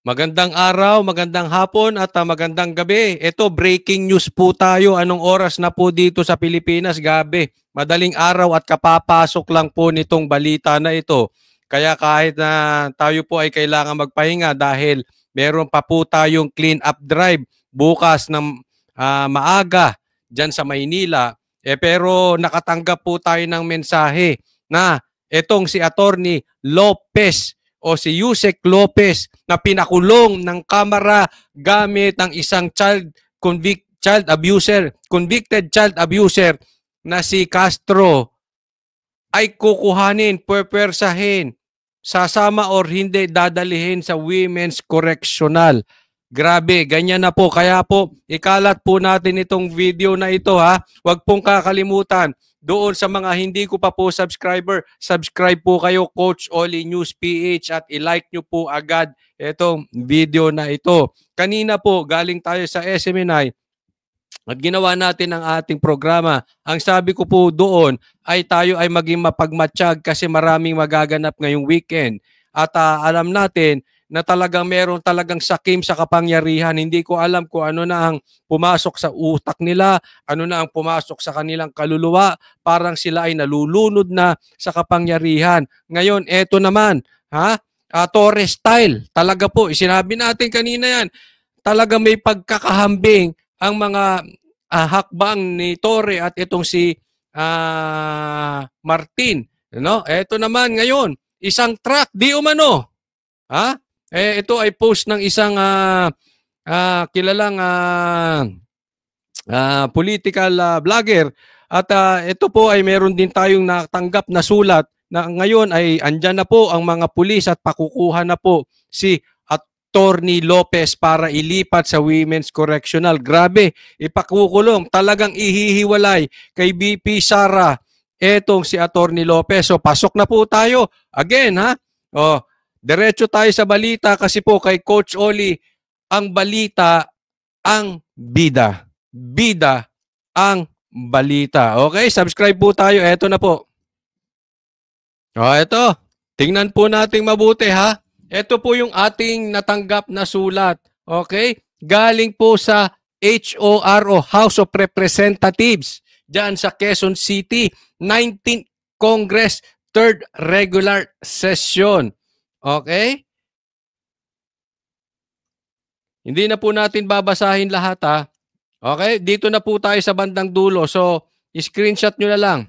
Magandang araw, magandang hapon at magandang gabi. Ito, breaking news po tayo. Anong oras na po dito sa Pilipinas? Gabi. Madaling araw at kapapasok lang po nitong balita na ito. Kaya kahit na tayo po ay kailangan magpahinga dahil meron pa po tayong clean up drive bukas ng maaga dyan sa Maynila. Pero nakatanggap po tayo ng mensahe na itong si Attorney Lopez o si Yusek Lopez na pinakulong ng Kamara gamit ang isang convicted child abuser na si Castro ay kukuhanin, pwersahin, sasama or hindi dadalihin sa Women's Correctional. Grabe, ganyan na po. Kaya po, ikalat po natin itong video na ito ha. Huwag pong kakalimutan. Doon sa mga hindi ko pa po subscriber, subscribe po kayo Coach Oli News PH at i-like nyo po agad itong video na ito. Kanina po galing tayo sa SMNI at ginawa natin ang ating programa. Ang sabi ko po doon ay tayo ay maging mapagmatsyag kasi maraming magaganap ngayong weekend. At alam natin na talagang meron talagang sakim sa kapangyarihan. Hindi ko alam kung ano na ang pumasok sa utak nila, ano na ang pumasok sa kanilang kaluluwa, parang sila ay nalulunod na sa kapangyarihan. Ngayon, eto naman, Torres style, talaga po, sinabi natin kanina yan, talaga may pagkakahambing ang mga hakbang ni Torre at itong si Martin. Eto naman ngayon, isang truck, di umano, ito ay post ng isang kilalang political vlogger at ito po ay meron din tayong natanggap na sulat na ngayon ay andyan na po ang mga pulis at pakukuha na po si Attorney Lopez para ilipat sa Women's Correctional. Grabe, ipakukulong, talagang ihihiwalay kay BP Sara etong si Attorney Lopez. So pasok na po tayo again diretso tayo sa balita kasi po kay Coach Oli, ang balita ang bida. Bida ang balita. Okay, subscribe po tayo. Eto na po. Eto. Tingnan po natin mabuti ha. Ito po yung ating natanggap na sulat. Okay? Galing po sa HOR o House of Representatives dyan sa Quezon City, 19th Congress, 3rd Regular Session. Okay? Hindi na po natin babasahin lahat Okay? Dito na po tayo sa bandang dulo. So, screenshot nyo na lang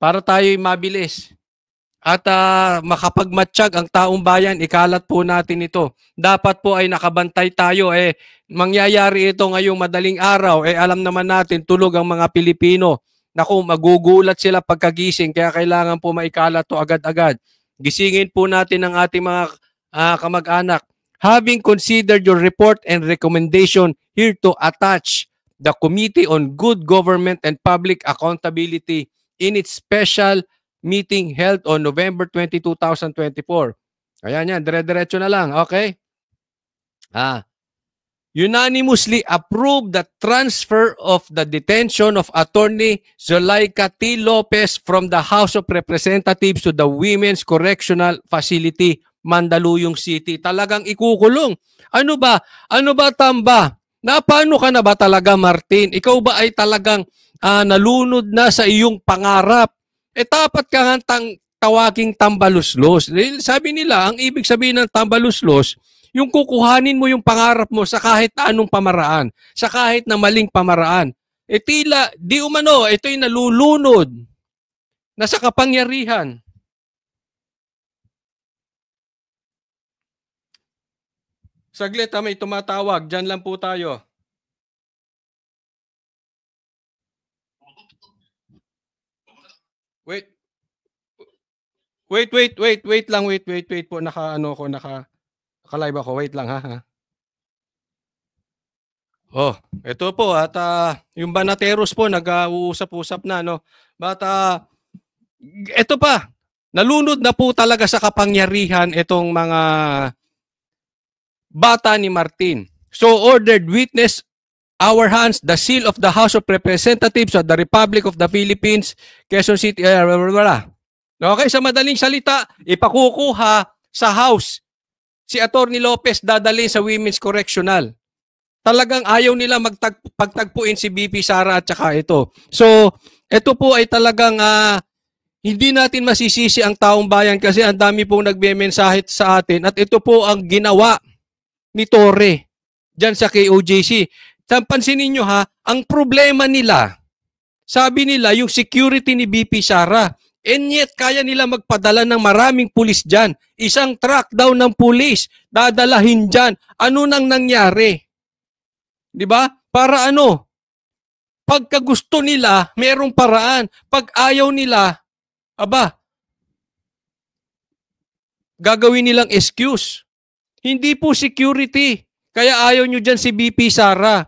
para tayo mabilis. At makapagmatsyag ang taong bayan, ikalat po natin ito. Dapat po ay nakabantay tayo. Mangyayari ito ngayong madaling araw. Alam naman natin, tulog ang mga Pilipino. Naku, magugulat sila pagkagising. Kaya kailangan po maikalat to agad-agad. Gisingin po natin ang ating mga kamag-anak. Having considered your report and recommendation, here to attach the Committee on Good Government and Public Accountability in its special meeting held on November 20, 2024. Ayan yan, dire-diretso na lang, okay? Unanimously approved the transfer of the detention of Attorney Zulaika T. Lopez from the House of Representatives to the Women's Correctional Facility, Mandaluyong City. Talagang ikukulong. Ano ba? Tamba? Paano ka na ba talaga, Martin? Ikaw ba ay talagang nalunod na sa iyong pangarap? Tapat ka nga tawaging tambaluslos. Sabi nila, ang ibig sabihin ng tambaluslos, yung kukuhanin mo yung pangarap mo sa kahit anong pamaraan, sa kahit na maling pamaraan. Tila, di umano, ito'y nalulunod na sa kapangyarihan. Saglit may tumatawag. Diyan lang po tayo. Wait lang, wait po. Naka-live ako. Wait lang ha. Ito po at yung Banateros po nag-uusap-usap na no. But ito pa. Nalunod na po talaga sa kapangyarihan itong mga bata ni Martin. So ordered witness our hands the seal of the House of Representatives of the Republic of the Philippines, Quezon City. Okay, sa madaling salita, ipakukuha sa House si Atty. Lopez dadalhin sa Women's Correctional. Talagang ayaw nila pagtagpuin si BP Sara at saka ito. So, ito po ay talagang hindi natin masisisi ang taong bayan kasi ang dami pong nagbe-mensahe sa atin at ito po ang ginawa ni Torre dyan sa KOJC. Pansinin nyo ha, ang problema nila, sabi nila yung security ni BP Sara. And yet, kaya nila magpadala ng maraming pulis dyan. Isang truck daw ng pulis, dadalahin dyan. Ano nang nangyari? Di ba? Para ano? Pagka gusto nila, merong paraan. Pag ayaw nila, gagawin nilang excuse. Hindi po security. Kaya ayaw nyo dyan si BP Sara.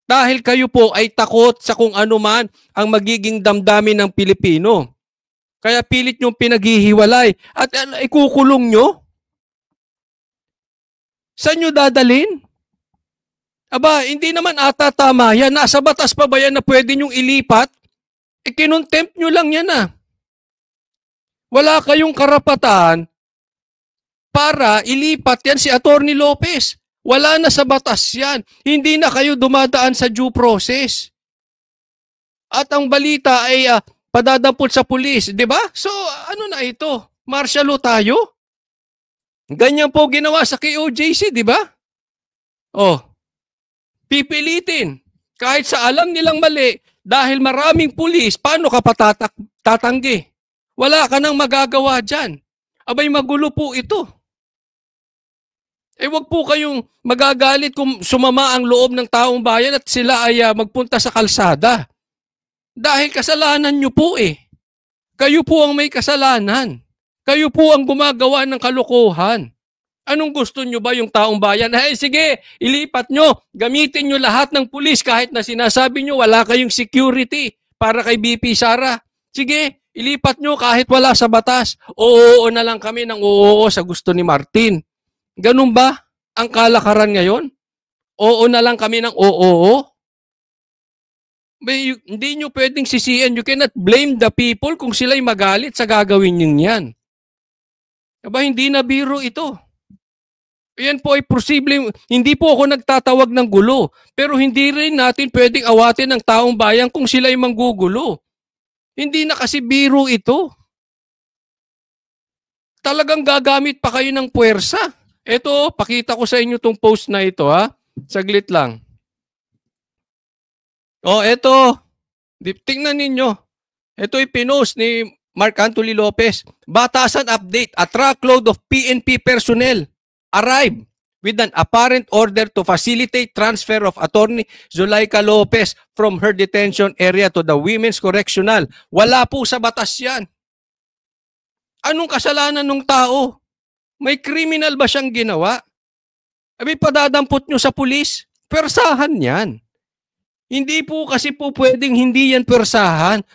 Dahil kayo po ay takot sa kung ano man ang magiging damdamin ng Pilipino. Kaya pilit nyo pinaghihiwalay. At ikukulong nyo? Saan nyo dadalhin? Hindi naman ata tama yan. Nasa batas pa ba yan na pwede nyong ilipat? Kinontempt nyo lang yan Wala kayong karapatan para ilipat yan si Atty. Lopez. Wala na sa batas yan. Hindi na kayo dumadaan sa due process. At ang balita ay padadampot sa pulis, di ba? So, ano na ito? Martial law tayo? Ganyan po ginawa sa KOJC, di ba? Pipilitin. Kahit sa alam nilang mali, dahil maraming pulis, paano ka tatanggi? Wala ka nang magagawa dyan. Magulo po ito. Wag po kayong magagalit kung sumama ang loob ng taong bayan at sila ay magpunta sa kalsada. Dahil kasalanan nyo po Kayo po ang may kasalanan. Kayo po ang gumagawa ng kalokohan. Anong gusto nyo ba yung taong bayan? Sige, ilipat nyo. Gamitin nyo lahat ng pulis kahit na sinasabi nyo wala kayong security para kay BP Sara. Sige, ilipat nyo kahit wala sa batas. Oo na lang kami ng oo sa gusto ni Martin. Ganun ba ang kalakaran ngayon? Oo na lang kami ng oo? Hindi nyo pwedeng sisiyan. You cannot blame the people kung sila'y magalit sa gagawin nyo yan. Hindi na biro ito. Yan po ay posible. Hindi po ako nagtatawag ng gulo. Pero hindi rin natin pwedeng awatin ng taong bayan kung sila'y manggugulo. Hindi na kasi biro ito. Talagang gagamit pa kayo ng puwersa. Ito, pakita ko sa inyo tong post na ito Saglit lang. Ito. Tingnan ninyo. Ito ay pinost ni Mark Anthony Lopez. Batasan update. A truckload of PNP personnel arrived with an apparent order to facilitate transfer of Attorney Zulaika Lopez from her detention area to the Women's Correctional. Wala po sa batas yan. Anong kasalanan ng tao? May criminal ba siyang ginawa? Padadampot nyo sa pulis? Persahan yan. Hindi po kasi po pwedeng hindi yan persahan.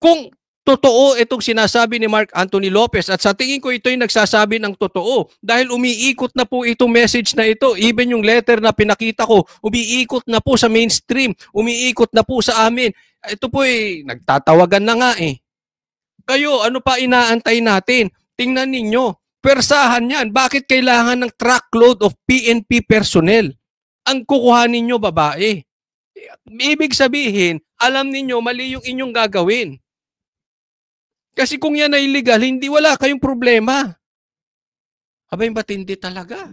Kung totoo itong sinasabi ni Mark Anthony Lopez at sa tingin ko ito'y nagsasabi ng totoo dahil umiikot na po itong message na ito. Even yung letter na pinakita ko, umiikot na po sa mainstream, umiikot na po sa amin. Ito po nagtatawagan na nga Kayo, ano pa inaantay natin? Tingnan ninyo, persahan yan. Bakit kailangan ng truckload of PNP personnel? Ang kukuhanin nyo, babae. Ibig sabihin, alam ninyo, mali yung inyong gagawin. Kasi kung yan ay illegal, wala kayong problema. Matindi talaga.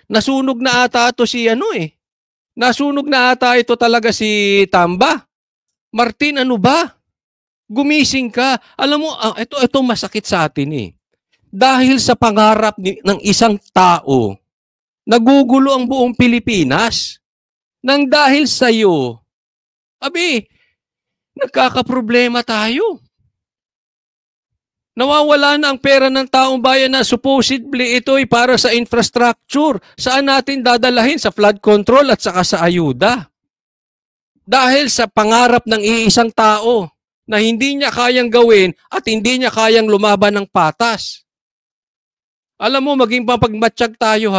Nasunog na ata ito si Nasunog na ata ito talaga si Tamba. Martin, ano ba? Gumising ka. Alam mo, ito masakit sa atin Dahil sa pangarap ng isang tao, nagugulo ang buong Pilipinas. Nang dahil sa'yo, nagkakaproblema tayo. Nawawala na ang pera ng taong bayan na supposedly ito ay para sa infrastructure. Saan natin dadalahin? Sa flood control at saka sa ayuda. Dahil sa pangarap ng iisang tao na hindi niya kayang gawin at hindi niya kayang lumaban ng patas. Alam mo, maging mapagmatsyag tayo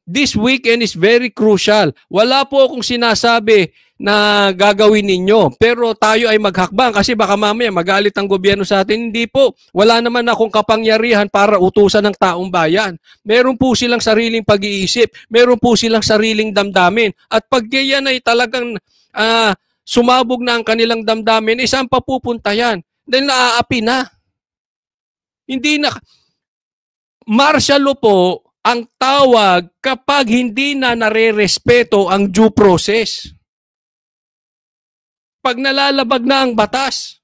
This weekend is very crucial. Wala po akong sinasabi na gagawin ninyo. Pero tayo ay maghakbang kasi baka mamaya magalit ang gobyerno sa atin. Hindi po. Wala naman akong kapangyarihan para utusan ng taong bayan. Meron po silang sariling pag-iisip. Meron po silang sariling damdamin. At pag yan ay talagang sumabog na ang kanilang damdamin, saan pa pupunta yan? Dahil naaapi na. Hindi na. Martial law po ang tawag kapag hindi na nare-respeto ang due process. Pag nalalabag na ang batas.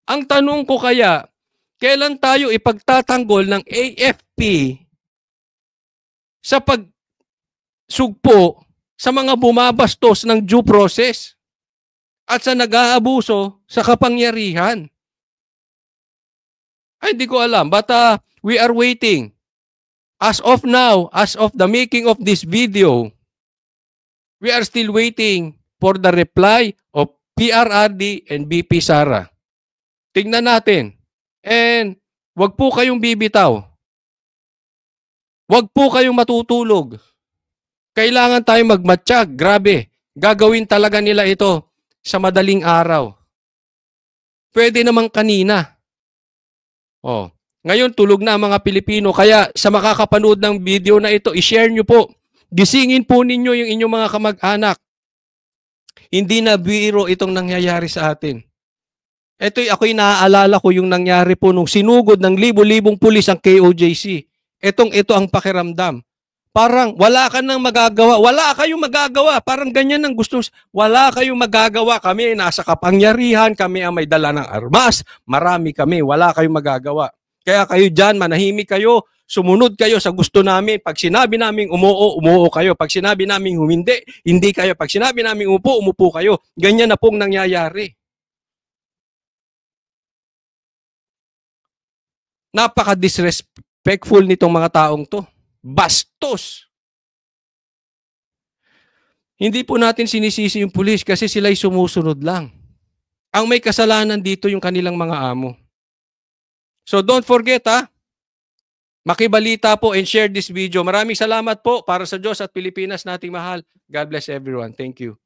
Ang tanong ko kaya, kailan tayo ipagtatanggol ng AFP sa pagsugpo sa mga bumabastos ng due process at sa nag-aabuso sa kapangyarihan? Ay, hindi ko alam. But we are waiting. As of now, as of the making of this video, we are still waiting for the reply of PRRD and BP Sara. Tingnan natin. And wag po kayong bibitaw. Wag po kayong matutulog. Kailangan tayong magmatsyag. Grabe. Gagawin talaga nila ito sa madaling araw. Pwede namang kanina. Oh. Ngayon, tulog na ang mga Pilipino. Kaya sa makakapanood ng video na ito, i-share nyo po. Gisingin po ninyo yung inyong mga kamag-anak. Hindi na biro itong nangyayari sa atin. Ako'y naaalala ko yung nangyari po nung sinugod ng libo-libong pulis ang KOJC. Ito ang pakiramdam. Parang wala ka nang magagawa. Wala kayong magagawa. Parang ganyan ang gusto. Wala kayong magagawa. Kami nasa kapangyarihan. Kami ang may dala ng armas. Marami kami. Wala kayong magagawa. Kaya kayo dyan, manahimik kayo, sumunod kayo sa gusto namin. Pag sinabi namin umuo kayo. Pag sinabi namin hindi kayo. Pag sinabi namin umupo kayo. Ganyan na pong nangyayari. Napaka-disrespectful nitong mga taong to. Bastos! Hindi po natin sinisisi yung pulis kasi sila'y sumusunod lang. Ang may kasalanan dito yung kanilang mga amo. So don't forget makibalita po and share this video. Maraming salamat po para sa Diyos at Pilipinas nating mahal. God bless everyone. Thank you.